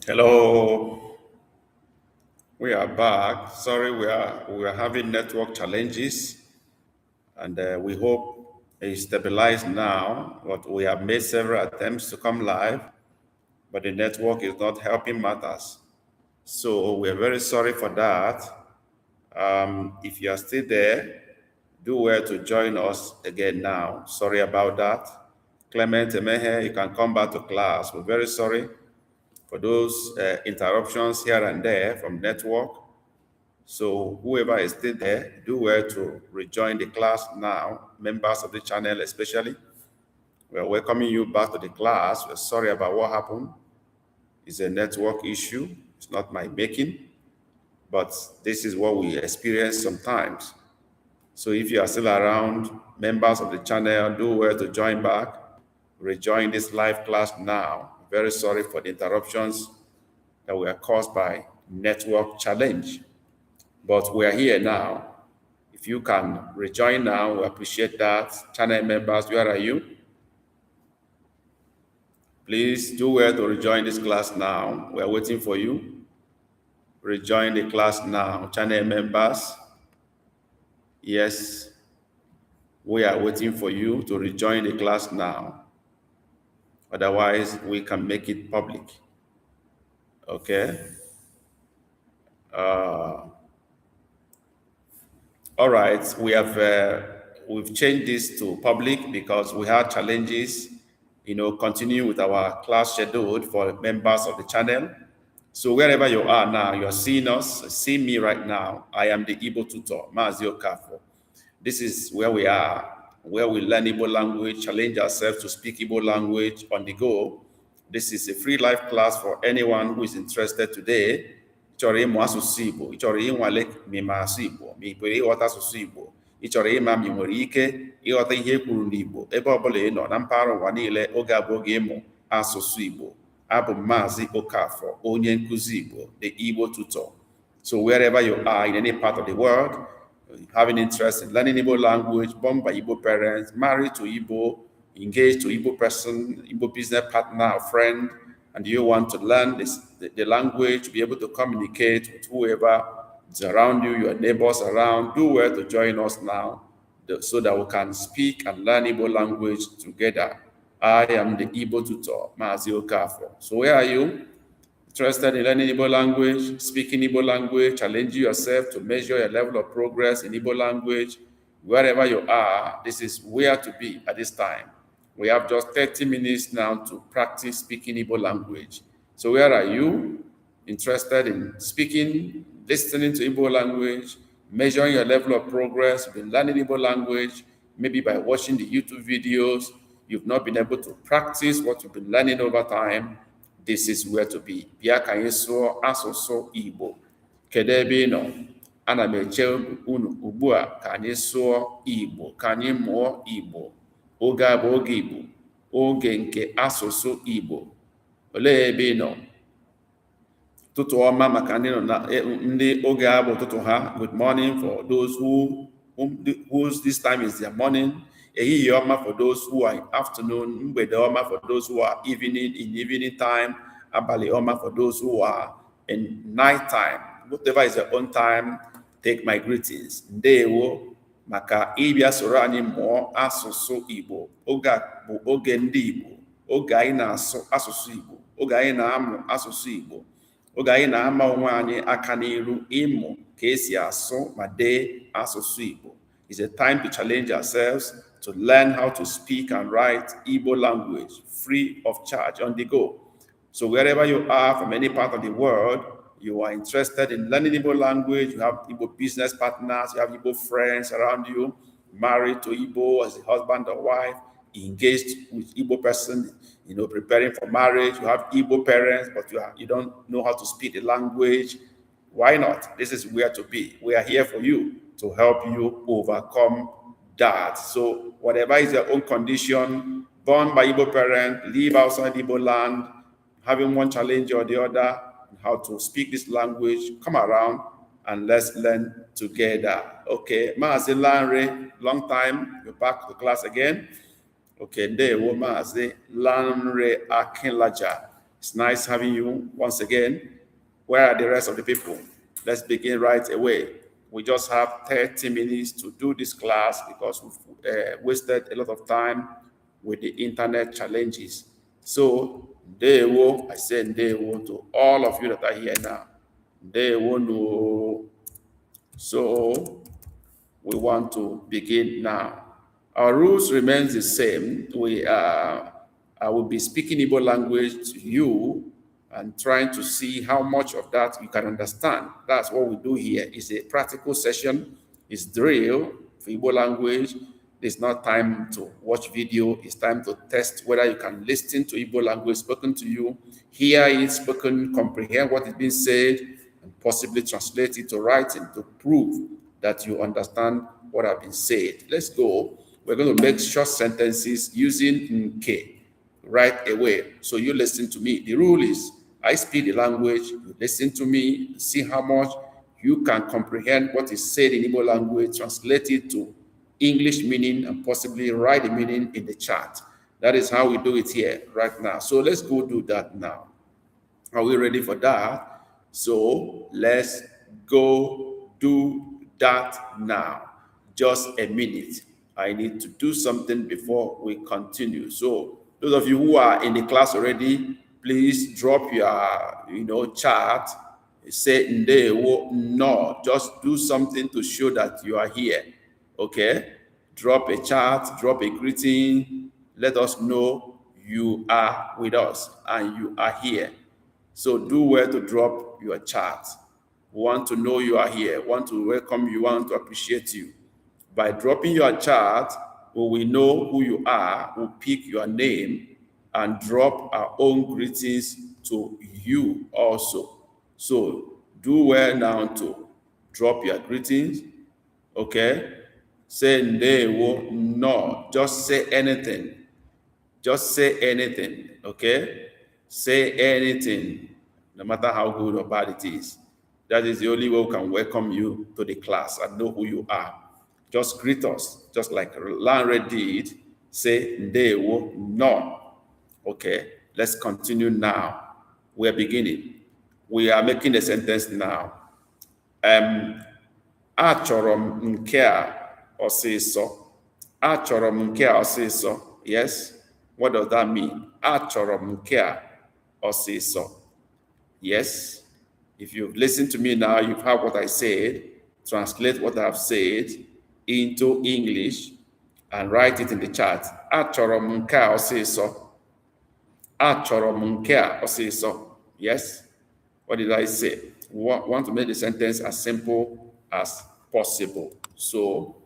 Hello, we are back. Sorry, we are having network challenges, and we hope it's stabilized now. But we have made several attempts to come live, but the network is not helping matters. So we are very sorry for that. If you are still there, do well to join us again now. Sorry about that. Clement Emehe, you can come back to class. We're very sorry for those interruptions here and there from network. So whoever is still there, do well to rejoin the class now, members of the channel especially. We're welcoming you back to the class. We're sorry about what happened. It's a network issue. It's not my making, but this is what we experience sometimes. So if you are still around, members of the channel, do well to join back, rejoin this live class now. Very sorry for the interruptions that were caused by network challenge. But we are here now. If you can rejoin now, we appreciate that. Channel members, where are you? Please do well to rejoin this class now. We are waiting for you. Rejoin the class now. Channel members, yes, we are waiting for you to rejoin the class now. Otherwise, we can make it public. Okay? All right, we've changed this to public because we had challenges, continue with our class scheduled for members of the channel. So wherever you are now, you're seeing us, see me right now. I am the Igbo tutor, Mazio Kafo. This is where we are, where we learn Igbo language, challenge ourselves to speak Igbo language on the go. This is a free live class for anyone who is interested today. Chọrọ ịmụ asụsụ Igbo, ị chọrọ ịnwale ma ịma asụ Igbo, ma ị kwere ịghọta asụsụ Igbo, ị chọrọ ịma ma ị nwere ike ịghọta ihe e kwuru n'Igbo ebe ọbụla ị nọ na mpaghara ụwa niile. Oge abụ oge ịmụ asụsụ Igbo. Abụ m Maazị Okafor, onye nkụzi Igbo, the Igbo tutor. So wherever you are in any part of the world, having interest in learning Igbo language, born by Igbo parents, married to Igbo, engaged to Igbo person, Igbo business partner or friend, and you want to learn the language, to be able to communicate with whoever is around you, your neighbors around, do well to join us now so that we can speak and learn Igbo language together. I am the Igbo tutor, Maazị Okafor. So where are you? Interested in learning Igbo language, speaking Igbo language, challenging yourself to measure your level of progress in Igbo language? Wherever you are, this is where to be at this time. We have just 30 minutes now to practice speaking Igbo language. So where are you? Interested in speaking, listening to Igbo language, measuring your level of progress? You've been learning Igbo language, maybe by watching the YouTube videos. You've not been able to practice what you've been learning over time. This is where to be. Bịa ka anyị sụọ asụsụ Igbo. Kedu ebe ị nọ? Ana m eche unu ugbu a ka anyị sụọ Igbo, ka anyị mụọ Igbo. Oge a bụ oge Igbo, oge nke asụsụ Igbo. Olee ebe ị nọ? Ụtụtụ ọma maka ndị oge a bụ ụtụtụ ha. Good morning for those whose this time is their morning. Ehihie ọma for those who are in afternoon. Mgbede ọma for those who are in evening time. Abalị ọma for those who are in night time. Whatever is your own time, take my greetings. Ndewo maka ịbịa soro anyị mụọ asụsụ Igbo. Oge a bụ oge ndị Igbo. Oge anyị na-asụ asụsụ Igbo. Oge anyị na-amụ asụsụ Igbo. Oge anyị na-ama onwe anyị aka n'iru ịmụ ka esi asụ ma dee asụsụ Igbo. It's a time to challenge ourselves to learn how to speak and write Igbo language free of charge on the go. So wherever you are from any part of the world, you are interested in learning Igbo language, you have Igbo business partners, you have Igbo friends around you, married to Igbo as a husband or wife, engaged with Igbo person, preparing for marriage, you have Igbo parents, but you don't know how to speak the language. Why not? This is where to be. We are here for you to help you overcome that. So whatever is your own condition, born by Igbo parent, live outside Igbo land, having one challenge or the other, how to speak this language, come around and let's learn together. Okay, Maazị Lanre, long time, you're back to class again. Okay, ndewo Maazị Lanre Akinlaja. It's nice having you once again. Where are the rest of the people? Let's begin right away. We just have 30 minutes to do this class because we've wasted a lot of time with the internet challenges. So, I say ndewo to all of you that are here now. Ndewo no. So, we want to begin now. Our rules remains the same. I will be speaking Igbo language to you and trying to see how much of that you can understand. That's what we do here. It's a practical session. It's drill for Igbo language. It's not time to watch video. It's time to test whether you can listen to Igbo language spoken to you, hear it spoken, comprehend what is being said, and possibly translate it to writing to prove that you understand what has been said. Let's go. We're going to make short sentences using nke right away. So you listen to me. The rule is I speak the language, you listen to me, see how much you can comprehend what is said in Igbo language, translate it to English meaning, and possibly write the meaning in the chat. That is how we do it here right now. So let's go do that now. Are we ready for that? So let's go do that now. Just a minute. I need to do something before we continue. So those of you who are in the class already, please drop your chat. Say ndewo no. Just do something to show that you are here. Okay? Drop a chat, drop a greeting. Let us know you are with us and you are here. So do well to drop your chat. We want to know you are here, want to welcome you, want to appreciate you. By dropping your chat, we will know who you are, we'll pick your name and drop our own greetings to you also. So do well now to drop your greetings, okay? Say ndewo, no, just say anything. Just say anything, okay? Say anything, no matter how good or bad it is. That is the only way we can welcome you to the class and know who you are. Just greet us, just like Lanre did. Say ndewo, no. Okay, let's continue now. We're beginning. We are making a sentence now. Achọrọ m nke a ọsịsọ. Achọrọ m nke a ọsịsọ. Yes? What does that mean? Achọrọ m nke a ọsịsọ. Yes? If you've listened to me now, you've heard what I said. Translate what I've said into English and write it in the chat. Achọrọ m nke a ọsịsọ. Achọrọ m nke a ọsịsọ. Yes? What did I say? We want to make the sentence as simple as possible. So